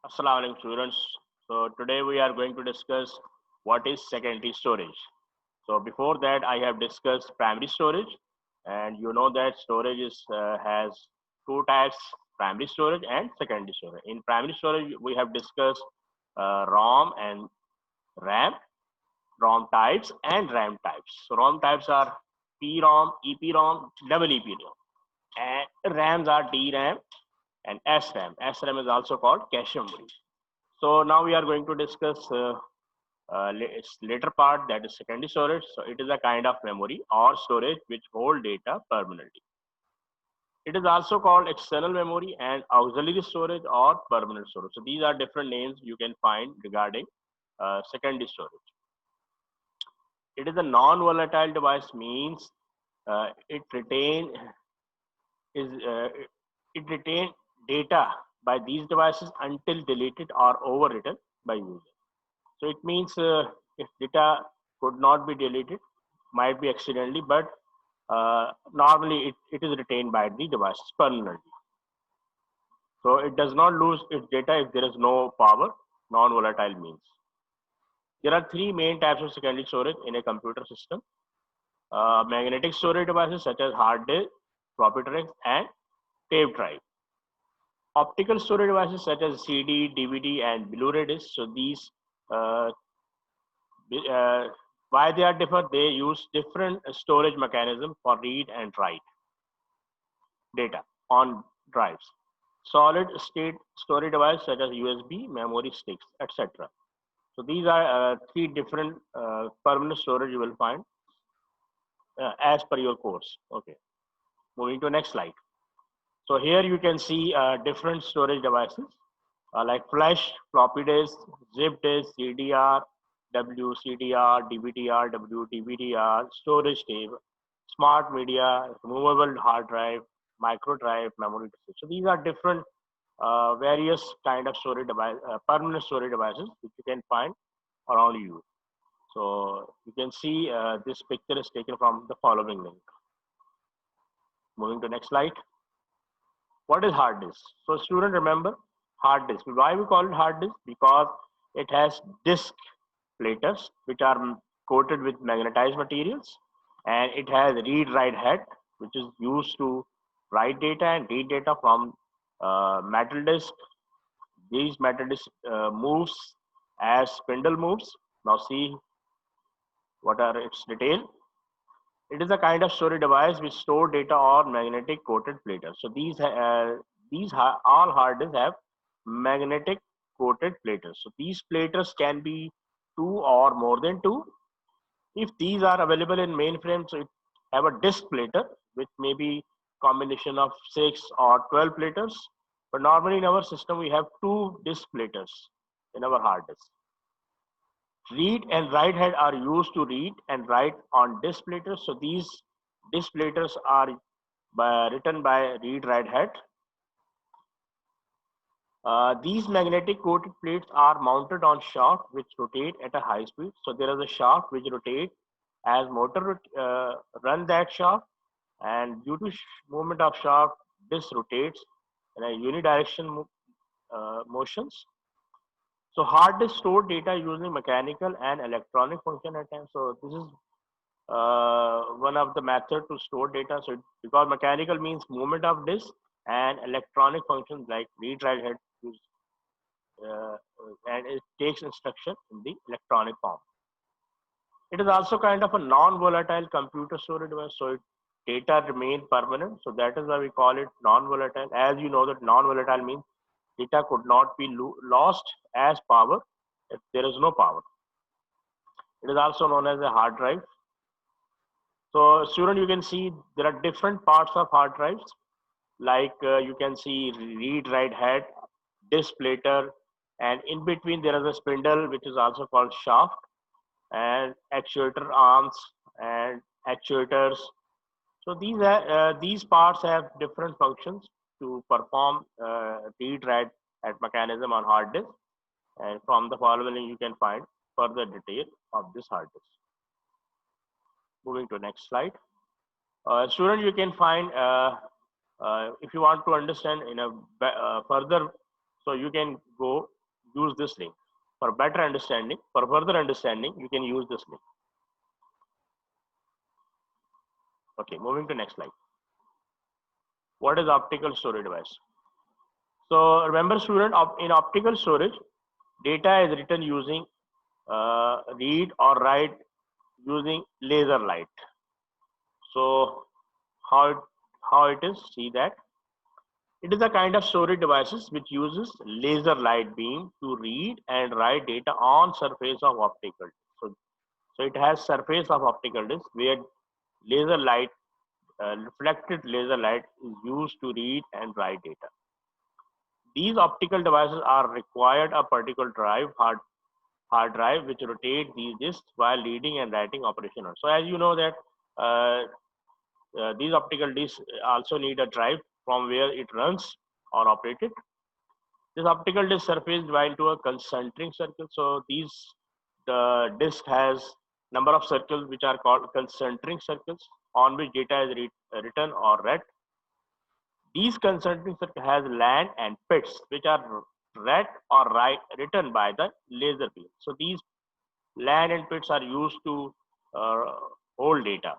Assalamu alaikum students. So today we are going to discuss what is secondary storage. So before that I have discussed primary storage, and you know that storage has two types: primary storage and secondary storage. In primary storage we have discussed ROM and RAM, ROM types and RAM types. So ROM types are PROM, EPROM, double EPROM, and RAMs are DRAM and SRAM. SRAM is also called cache memory. So now we are going to discuss its later part, that is secondary storage. So it is a kind of memory or storage which hold data permanently. It is also called external memory and auxiliary storage or permanent storage. So these are different names you can find regarding secondary storage. It is a non-volatile device, means it is uh, it retain data by these devices until deleted or overwritten by user. So it means if data could not be deleted, might be accidentally, but normally it is retained by the devices permanently. So it does not lose its data if there is no power. Non-volatile means. There are three main types of secondary storage in a computer system. Magnetic storage devices such as hard disk, floppy drive, and tape drive. Optical storage devices such as CD, DVD, and Blu-ray discs. So these uh, uh, why they are different, they use different storage mechanism for read and write data on drives. Solid state storage device such as USB, memory sticks, etc. So these are three different permanent storage you will find as per your course. Okay, moving to next slide. So here you can see different storage devices like flash, floppy disk, zip disk, CDR, WCDR, DVDR, WDVDR, storage tape, smart media, removable hard drive, micro drive, memory disk. So these are different various kind of storage device, permanent storage devices which you can find around you. So you can see this picture is taken from the following link. Moving to next slide. What is hard disk? So student, remember hard disk. Why we call it hard disk? Because it has disk platters which are coated with magnetized materials, and it has read write head which is used to write data and read data from metal disk. These metal disk moves as spindle moves. Now see what are its detail. It is a kind of storage device which store data on magnetic coated platters. So all hard disks have magnetic coated platters. So these platters can be two or more than two. If these are available in mainframe, so it have a disk platter, which may be combination of 6 or 12 platters. But normally in our system, we have two disk platters in our hard disk. Read and write head are used to read and write on disk platters. So these disk platters are written by read write head. These magnetic coated plates are mounted on shaft which rotate at a high speed. So there is a shaft which rotates as motor run that shaft, and due to movement of shaft, this rotates in a unidirection motions. So hard disk store data using mechanical and electronic function at times. So this is one of the method to store data. So because mechanical means movement of disk, and electronic functions like read write head use, uh, and it takes instruction in the electronic form. It is also kind of a non-volatile computer storage device. So data remain permanent. So that is why we call it non-volatile. As you know that non-volatile means data could not be lost as power if there is no power. It is also known as a hard drive. So student, you can see there are different parts of hard drives. Like you can see read write head, disk platter, and in between there is a spindle which is also called shaft, and actuator arms and actuators. So these parts have different functions to perform read write at mechanism on hard disk, and from the following you can find further detail of this hard disk. Moving to next slide. Student, you can find if you want to understand in a further, so you can go use this link. For better understanding, for further understanding, you can use this link. Okay, moving to next slide. What is optical storage device? So remember student, in optical storage, data is written using read or write using laser light. So how it is, see that it is a kind of storage devices which uses laser light beam to read and write data on surface of optical. So it has surface of optical disc where laser light, reflected laser light is used to read and write data. These optical devices are required a particular drive, hard drive, which rotate these disks while reading and writing operational. So as you know that these optical disks also need a drive from where it runs or operated. This optical disc surface divided into a concentric circle. So the disk has number of circles which are called concentric circles on which data is written or read. These concentric circles has LAN and PITs which are read or written by the laser beam. So these LAN and PITs are used to hold data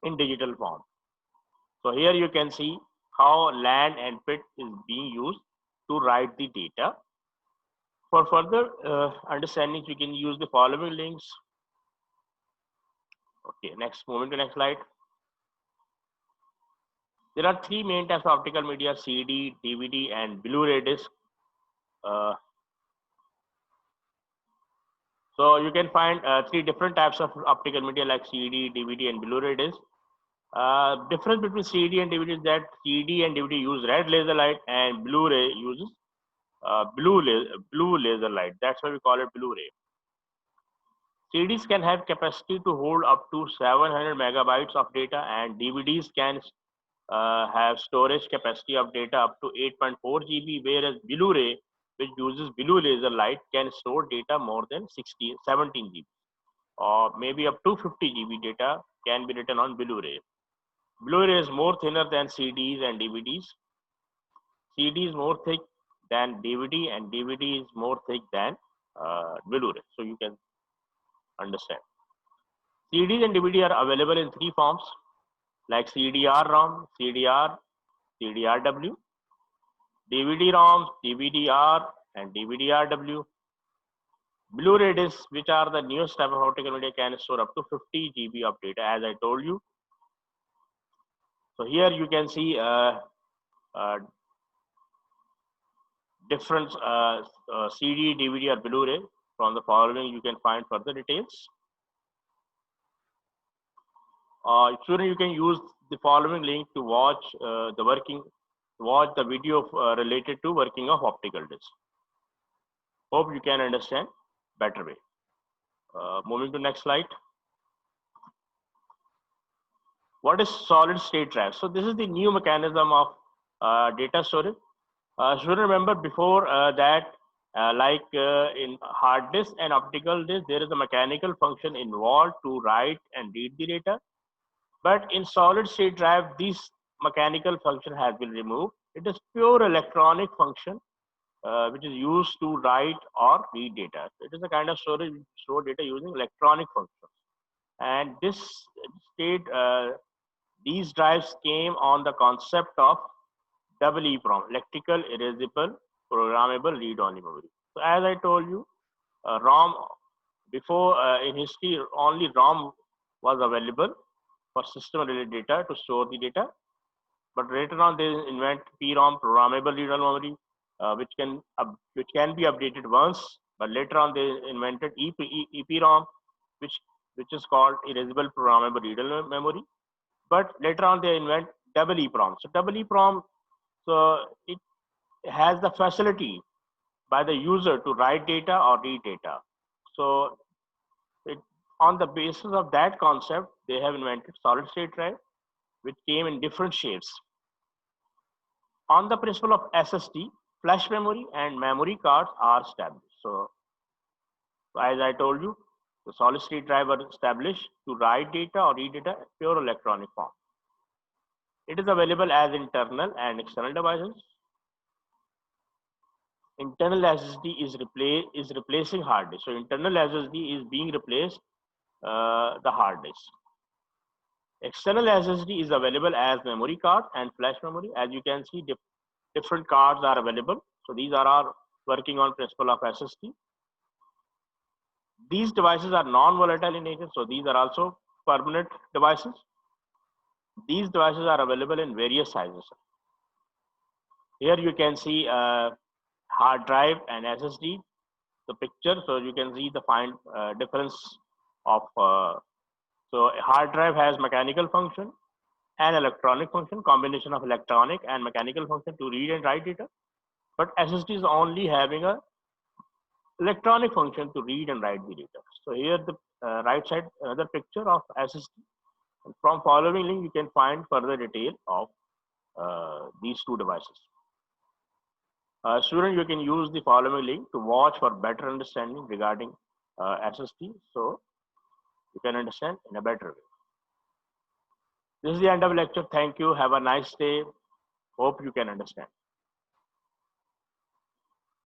in digital form. So here you can see how LAN and PIT is being used to write the data. For further understanding, you can use the following links. Okay, moving to next slide. There are three main types of optical media: CD, DVD, and Blu-ray disc. So you can find three different types of optical media like CD, DVD, and Blu-ray disc. Difference between CD and DVD is that CD and DVD use red laser light and Blu-ray uses blue laser light. That's why we call it Blu-ray. CDs can have capacity to hold up to 700 megabytes of data, and DVDs can have storage capacity of data up to 8.4 GB, whereas Blu-ray, which uses blue laser light, can store data more than 17 GB, or maybe up to 50 GB data can be written on Blu-ray. Blu-ray is more thinner than CDs and DVDs. CD is more thick than DVD, and DVD is more thick than Blu-ray. So you can understand. CDs and DVD are available in three forms like CDR-ROM, CDR, CDR-W, DVD-ROM, DVD-R, and DVD-RW. Blu-ray discs, which are the newest type of optical media, can store up to 50 GB of data, as I told you. So here you can see different CD, DVD, or Blu-ray. From the following, you can find further details. Student, you can use the following link to watch the video related to working of optical disc. Hope you can understand better way. Moving to next slide. What is solid state drive? So this is the new mechanism of data storage. Should remember before that, in hard disk and optical disk, there is a mechanical function involved to write and read the data. But in solid state drive, this mechanical function has been removed. It is pure electronic function which is used to write or read data. It is a kind of storage, store data using electronic functions. And this state, these drives came on the concept of EEPROM, electrical erasable programmable read-only memory. So as I told you, ROM, before in history, only ROM was available for system-related data to store the data. But later on, they invent PROM, programmable read-only memory, which can be updated once. But later on, they invented EPROM, which is called erasable programmable read-only memory. But later on, they invent EEPROM. So EEPROM, so it has the facility by the user to write data or read data. So on the basis of that concept, they have invented solid state drive, which came in different shapes. On the principle of SSD, flash memory and memory cards are established. So as I told you, the solid state drive are established to write data or read data in pure electronic form. It is available as internal and external devices. internal SSD is replacing hard disk. So internal SSD is being replaced the hard disk. External SSD is available as memory card and flash memory. As you can see, different cards are available. So these are our working on principle of SSD. These devices are non-volatile in nature, so these are also permanent devices. These devices are available in various sizes. Here you can see hard drive and SSD, the picture, so you can see the fine difference of. So a hard drive has mechanical function and electronic function, combination of electronic and mechanical function to read and write data. But SSD is only having a electronic function to read and write the data. So here the right side, another picture of SSD. From following link, you can find further detail of these two devices. Student, you can use the following link to watch for better understanding regarding SSD, so you can understand in a better way. This is the end of lecture. Thank you. Have a nice day. Hope you can understand.